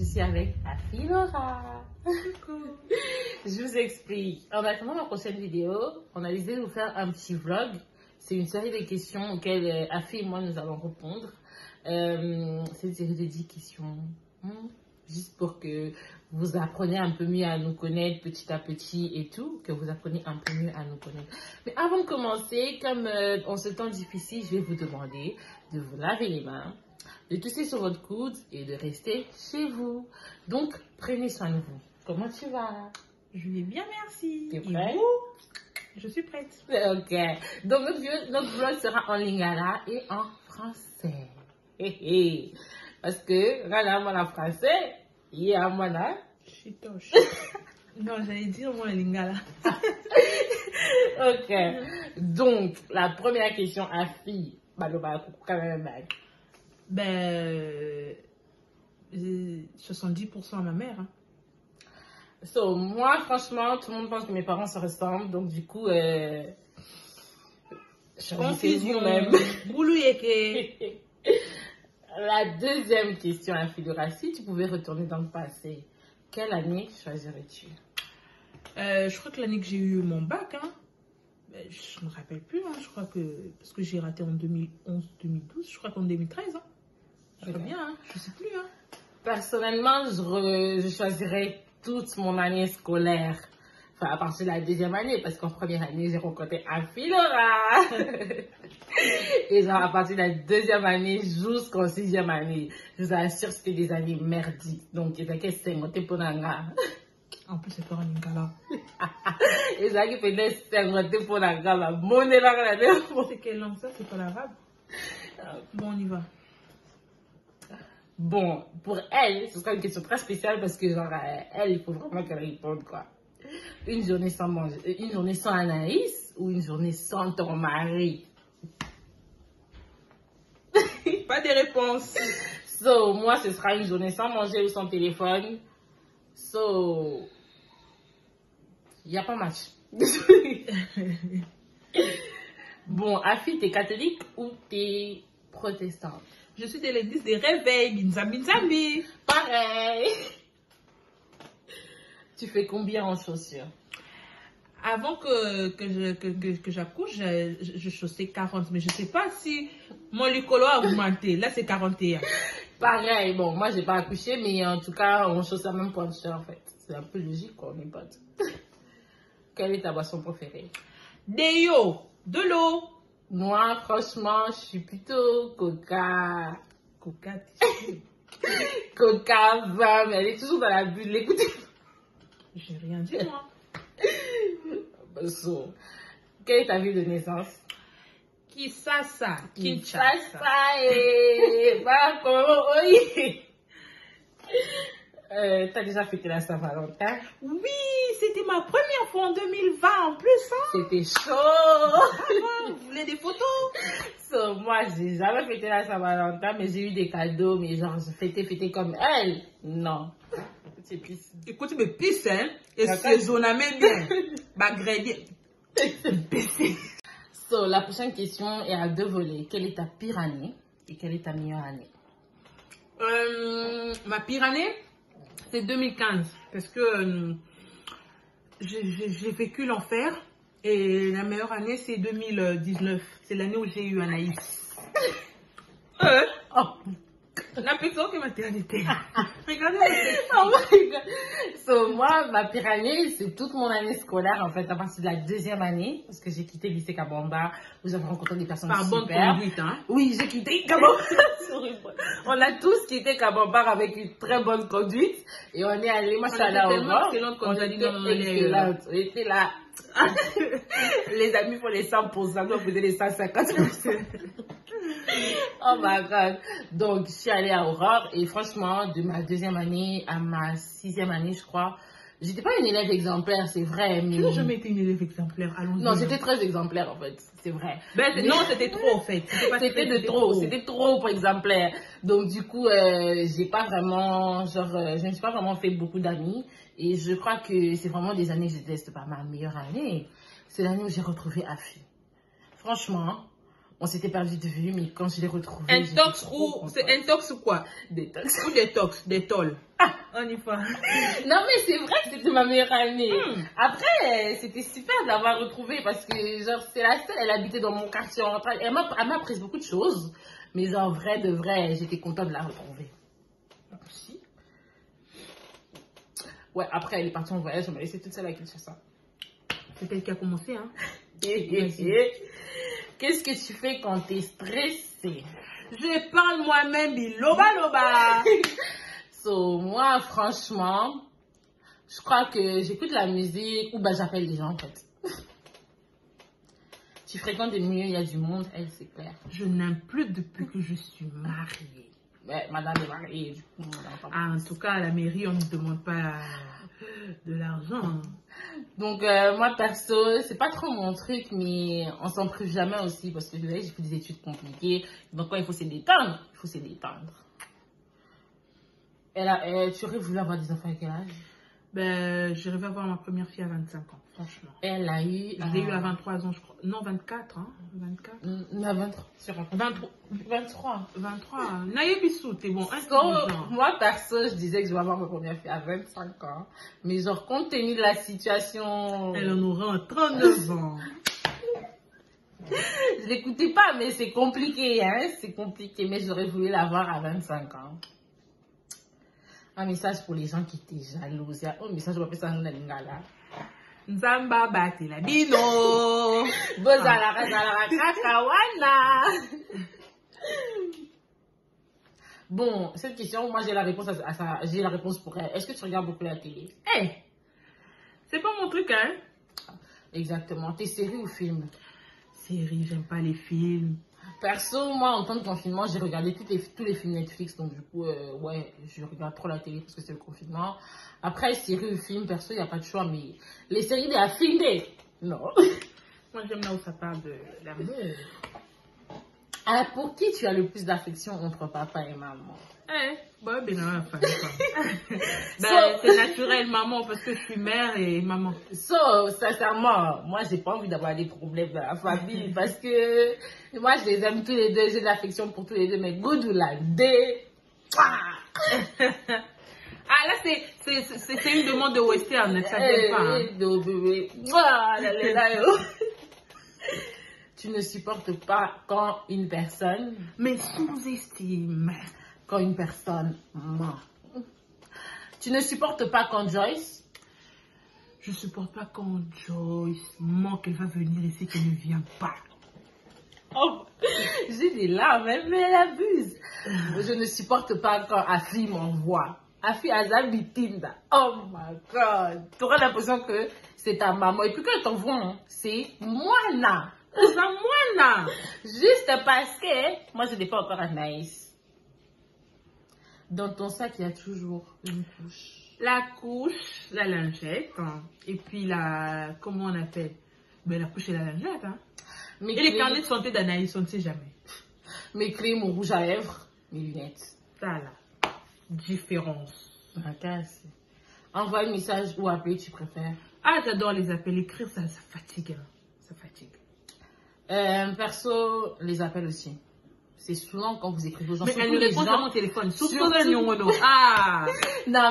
suis avec Afi Laura. Je vous explique. En attendant ma prochaine vidéo, on a décidé de vous faire un petit vlog. C'est une série de questions auxquelles Afi et moi nous allons répondre. C'est une série de 10 questions. Juste pour que vous appreniez un peu mieux à nous connaître petit à petit et tout, que vous appreniez un peu mieux à nous connaître. Mais avant de commencer, comme en ce temps difficile, je vais vous demander de vous laver les mains, de tousser sur votre coude et de rester chez vous. Donc, prenez soin de vous. Comment tu vas? Je vais bien, merci. T'es prête? Je suis prête. Ok. Donc, notre vlog sera en lingala et en français. Parce que, voilà, moi, la français, il y a moi là. Chitoche. Non, j'allais dire moi, lingala. Ok. Donc, la première question à fille. Quand même, Ben, 70% à ma mère. Hein. So, moi, franchement, tout le monde pense que mes parents se ressemblent. Donc, du coup, Confusion. même. Boulouyeke. La deuxième question à Philora, si tu pouvais retourner dans le passé, quelle année choisirais-tu? Je crois que l'année que j'ai eu mon bac, hein, ben, je ne me rappelle plus, hein, je crois que, parce que j'ai raté en 2011-2012, je crois qu'en 2013, hein. Je crois bien, hein, je sais plus. Hein. Personnellement, je choisirais toute mon année scolaire. Enfin, à partir de la deuxième année, parce qu'en première année, j'ai rencontré Afi Laura. Et genre, à partir de la deuxième année jusqu'en sixième année, je vous assure, c'était des années merdiques. Donc, il y a c'est monté pour Nanga. En plus, c'est pas un lingala. Et ça qui fait c'est monté pour Nanga, la monnaie là, C'est quelle langue ça? C'est pas l'arabe? Bon, on y va. Bon, pour elle, ce sera une question très spéciale parce que, genre, elle, il faut vraiment qu'elle réponde, quoi. Une journée sans manger, une journée sans Anaïs ou une journée sans ton mari? Pas de réponse. So, moi, ce sera une journée sans manger ou sans téléphone. So, il n'y a pas match. Bon, Afi, t'es catholique ou t'es protestante? Je suis de l'église des réveils, binzambi. Pareil. Tu fais combien en chaussures? Avant que j'accouche, je chaussais 40. Mais je ne sais pas si mon licolo a augmenté. Là, c'est 41. Pareil. Bon, moi, j'ai pas accouché, mais en tout cas, on chausse la même pointure, en fait. C'est un peu logique, quoi, on est potes. Quelle est ta boisson préférée? Deyo, de l'eau. Moi, franchement, je suis plutôt coca. Coca, Coca, vin, mais elle est toujours dans la bulle. Écoutez. J'ai rien dit, moi. So, quelle est ta ville de naissance? Kinshasa. Kinshasa et oui. T'as déjà fêté la Saint-Valentin? Oui, c'était ma première fois en 2020 en plus. Hein? C'était chaud. Vous voulez des photos? So, moi, j'ai jamais fêté la Saint-Valentin, mais j'ai eu des cadeaux, mais genre, je fêtais comme elle. Non. C'est pisse. Écoute, mais pisse, hein? Et c'est on a même bien. Bah, grédien. So, la prochaine question est à deux volets. Quelle est ta pire année et quelle est ta meilleure année? Ma pire année, c'est 2015. Parce que j'ai vécu l'enfer. Et la meilleure année, c'est 2019. C'est l'année où j'ai eu Anaïs. Oh. La personne qui m'a maternité. Regardez. Oh my God. So, moi, ma pire année, c'est toute mon année scolaire, en fait, à partir de la deuxième année, parce que j'ai quitté le lycée Kabamba, où j'avais rencontré des personnes par super. Bonne conduite, hein? Oui, j'ai quitté Kabamba. On a tous quitté Kabamba avec une très bonne conduite, et on est allé, moi, je suis allée au bord. On était là. Les amis font les 100%, nous on faisait les 150%. Oh my God. Donc, je suis allée à Aurore et franchement, de ma deuxième année à ma sixième année, je crois, j'étais pas une élève exemplaire, c'est vrai. Mais... Tu n'as jamais été une élève exemplaire, allons-y. Non, j'étais très exemplaire en fait, c'est vrai. Ben, mais... Non, c'était trop en fait. C'était trop pour exemplaire. Donc, du coup, j'ai pas vraiment, genre, je ne me suis pas vraiment fait beaucoup d'amis. Et je crois que c'est vraiment des années que je déteste pas. Ma meilleure année, c'est l'année où j'ai retrouvé Afi. Franchement, on s'était perdu de vue, mais quand je l'ai retrouvé... Un tox ou... C'est un tox ou quoi? Des tox. Ou des tox, des tolls. Ah, On y va. Non, mais c'est vrai que c'était ma meilleure année. Après, c'était super d'avoir retrouvé parce que, genre, c'est la seule, elle habitait dans mon quartier en rentrant. Elle m'a appris beaucoup de choses. Mais en vrai, de vrai, j'étais contente de la retrouver. Si. Ouais, après, elle est partie en voyage, on m'a laissé toute seule avec ça. C'est elle qui a commencé, hein. Qu'est-ce que tu fais quand t'es stressé? Je parle moi-même, biloba loba. So, moi, franchement, je crois que j'écoute la musique ou bah j'appelle les gens en fait. Tu fréquentes des milieux, il y a du monde, elle, c'est clair. Je n'aime plus depuis que je suis mariée. Ouais, madame est mariée, du coup, en tout cas, à la mairie, on ne demande pas de l'argent. Donc, moi, perso, c'est pas trop mon truc, mais on s'en prive jamais aussi parce que vous voyez, j'ai fait des études compliquées. Donc, quand il faut se détendre, il faut se détendre. Tu aurais voulu avoir des enfants à quel âge? Ben, j'arrive à avoir ma première fille à 25 ans, franchement. Elle a eu... Je l'ai eu à 23 ans, je crois. Non, 24, hein. 24. À 23. Sur 23. 23. Naïbissou, t'es bon. Moi, perso, je disais que je vais avoir ma première fille à 25 ans. Mais genre, compte tenu de la situation... Elle en aura en 39 ans. Je l'écoutais pas, mais c'est compliqué, hein. C'est compliqué, mais j'aurais voulu l'avoir à 25 ans. Un message pour les gens qui étaient jaloux. Il y a un message, je m'appelle ça dans Lingala. Nzamba bati la bino. Bozala kakawana. Bon, cette question, moi j'ai la réponse à ça. J'ai la réponse pour elle. Est-ce que tu regardes beaucoup la télé? C'est pas mon truc, hein? Exactement. Tes séries ou films? Séries, j'aime pas les films. Perso, moi, en temps de confinement, j'ai regardé tous les films Netflix. Donc, du coup, ouais, je regarde trop la télé parce que c'est le confinement. Après, séries ou films, perso, il n'y a pas de choix. Mais les séries des affilés, non. Moi, j'aime là où ça parle de l'amour. Alors, pour qui tu as le plus d'affection entre papa et maman? Bah, ben non, c'est naturel, maman, parce que je suis mère et maman. Sincèrement, moi, j'ai pas envie d'avoir des problèmes dans la famille parce que moi, je les aime tous les deux. J'ai de l'affection pour tous les deux, mais good ou la dé. Là, c'est une demande de western, ça t'aide pas. Tu ne supportes pas quand une personne... Mais sous-estime. Quand une personne ment. Tu ne supportes pas quand Joyce... Je supporte pas quand Joyce ment qu'elle va venir ici, qu'elle ne vient pas. Oh, j'ai des larmes, mais elle abuse. Je ne supporte pas quand Afi m'envoie. Afi Azabitinda. Oh my God. Tu auras l'impression que c'est ta maman. Et puis quand elle t'envoie, hein, c'est moi là. Juste parce que moi je n'ai pas encore Anaïs. Dans ton sac, il y a toujours une couche. La couche, la lingette, hein, et puis la... Comment on appelle? Ben, la couche et la lingette. Hein. Et les carnets de santé d'Anaïs, on ne sait jamais. Mes clés, mon rouge à lèvres, mes lunettes. Voilà. Différence. Envoie un message ou appeler, tu préfères? J'adore les appels. Écrire, ça fatigue. Hein. Ça fatigue. Perso, les appels aussi. C'est souvent quand vous écrivez aux gens. Mais elle ne répond pas à mon téléphone. Surtout... Non,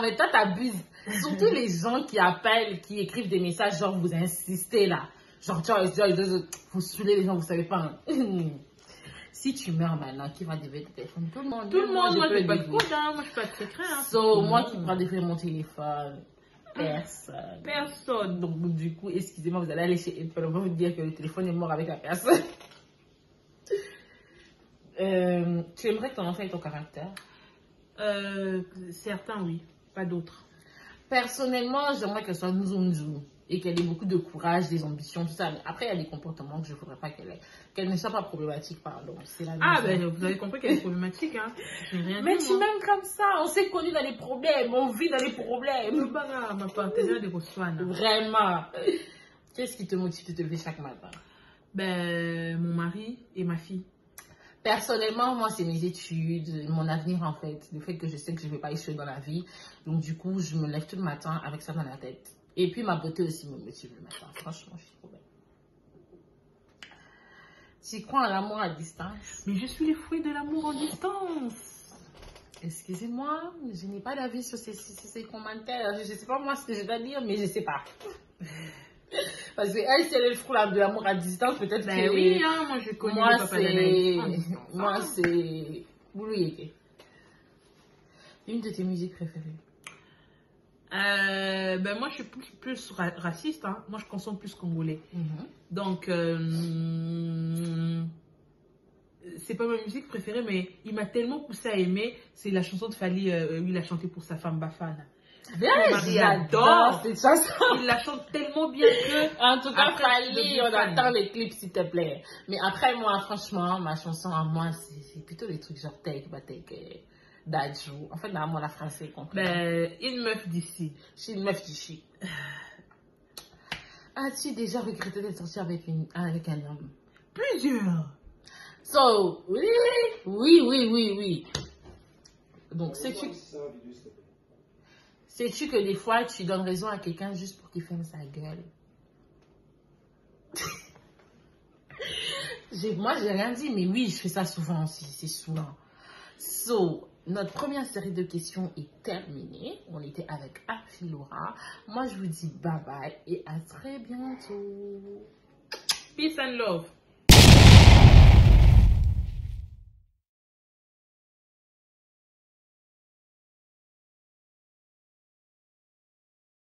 mais toi, t'abuses. Surtout les gens qui appellent, qui écrivent des messages, genre vous insistez là. Genre, vous saoulez les gens, vous savez pas. Hein. Si tu meurs maintenant, qui va déverrouiller ton téléphone? Tout le monde. Moi, je vais pas de coude, hein. Moi, je peux pas te écrire. Hein. Moi qui prends déverrouiller mon téléphone. Personne. Donc, du coup, excusez-moi, vous allez aller chez Apple. On va vous dire que le téléphone est mort avec la personne. Tu aimerais que ton enfant ait ton caractère? Certains, oui. Pas d'autres. Personnellement, j'aimerais qu'elle soit nzou et qu'elle ait beaucoup de courage, des ambitions, tout ça. Mais après, il y a des comportements que je ne voudrais pas qu'elle ait. Qu'elle ne soit pas problématique, pardon. Ben, vous avez compris qu'elle est problématique, hein. Mais tu m'aimes comme ça. On s'est connus dans les problèmes. On vit dans les problèmes. Ma partenaire de Botswana. Vraiment. Qu'est-ce qui te motive de te lever chaque matin? Ben, mon mari et ma fille. Personnellement, moi, c'est mes études, mon avenir en fait. Le fait que je sais que je ne vais pas échouer dans la vie. Donc, du coup, je me lève tout le matin avec ça dans la tête. Et puis, ma beauté aussi me motive le matin. Franchement, je suis trop belle. Tu crois en l'amour à distance? Mais je suis le fruit de l'amour en distance. Excusez-moi, je n'ai pas d'avis sur ces commentaires. Je ne sais pas moi ce que je dois dire, mais je ne sais pas. Parce que elle, si elle est le fruit de l'amour à distance, peut-être Ben que... oui, hein, moi je connais le papa d'Anaïs. Moi, c'est... Boulou. Une de tes musiques préférées? Ben moi je suis plus raciste, hein. Moi je consomme plus congolais. Donc c'est pas ma musique préférée, mais il m'a tellement poussé à aimer. C'est la chanson de Fally, où il a chanté pour sa femme Bafana. Mon mari adore cette chanson. Il la chante tellement bien que... En tout cas, après, Fally, on attend les clips s'il te plaît. Mais après, moi, franchement, ma chanson à moi, c'est plutôt des trucs genre Take Batek, Dajou. En fait, normalement, la français comprend. Ben, une meuf d'ici. Je suis une meuf d'ici. As-tu déjà regretté d'être sortie avec un homme? Plusieurs. So, oui. Donc, sais-tu que des fois, tu donnes raison à quelqu'un juste pour qu'il ferme sa gueule? Moi, j'ai rien dit, mais oui, je fais ça souvent aussi, c'est souvent. So, notre première série de questions est terminée. On était avec Afilora. Moi, je vous dis bye bye et à très bientôt. Peace and love.